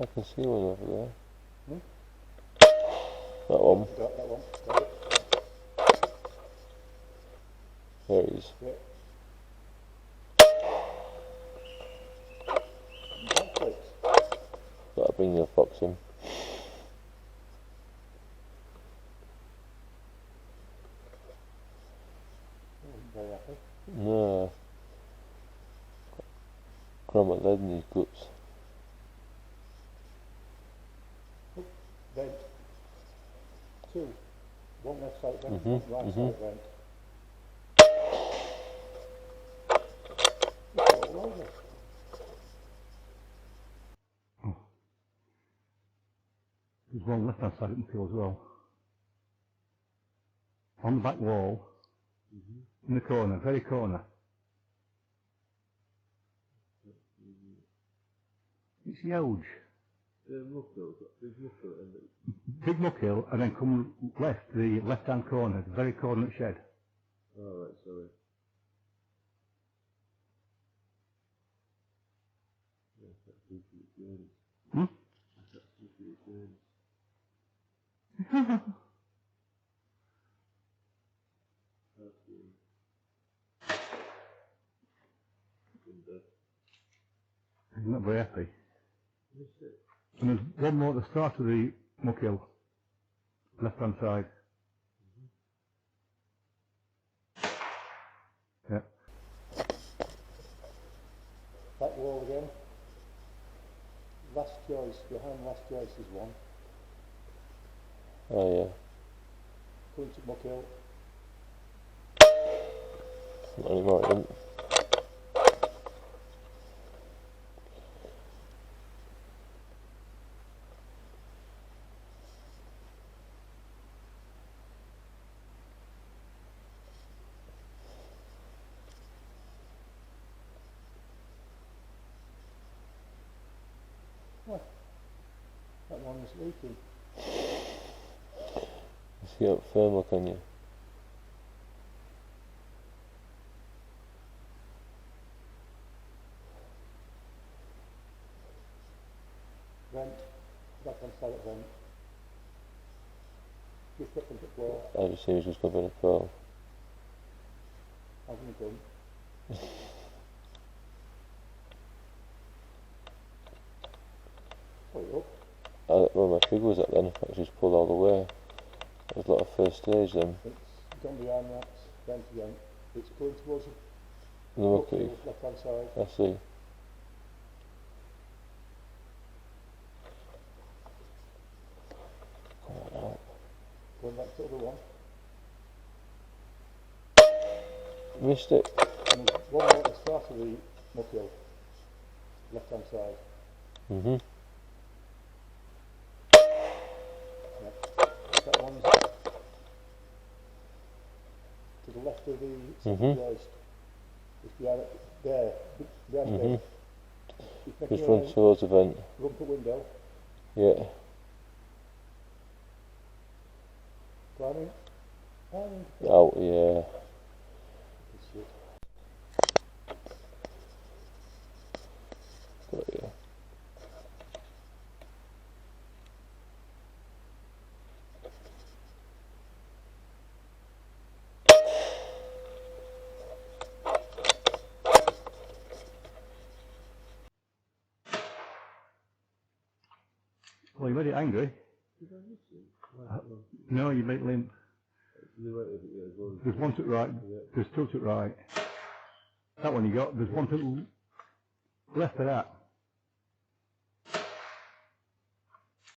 I can see one over there. Hmm? That one. Got that one. Got it. There he is. Yeah. Backflips. That'll bring the fox in. Very happy. No. Grandma lead in his guts. Vent. Two. One left side vent, Mhm, one right mhm. side vent. All over. There's one left hand side up as well. On the back wall, in the corner, very corner. It's huge. Big muck hill, and then come left, the left hand corner, the very corner of the shed. Oh, right, sorry. Hmm? He's not very happy. And there's one more at the start of the muck hill, left hand side. Yeah. Back wall again. Last choice, behind last choice is one. Oh, yeah. Going to muck hill. Not anymore, it isn't. What? That one is leaking. See how firm look on you. Vent. Back on side of vent. Just up into the floor. I just see he was just going to be a pearl. Hasn't done. Pull it up. Where my fig was at then, I just pulled all the way. It was a lot of first stage then. It's gone behind that vent again. It's going towards the The muck heap. left hand side. I see. Come on out. Going back to the other one. Missed it. And there's one more at the start of the muck hill. Left hand side. Mhm. That one's to the left of the joist. It's behind it, there, behind Mhm. it. It's making Just a run towards the vent. rumper window. Yeah. Climbing. Climbing. Out, yeah. Good shit. Got you. Well, you made it angry. No, you made it limp. There's one to the right, there's two to the right. That one you got, there's one to the left of that.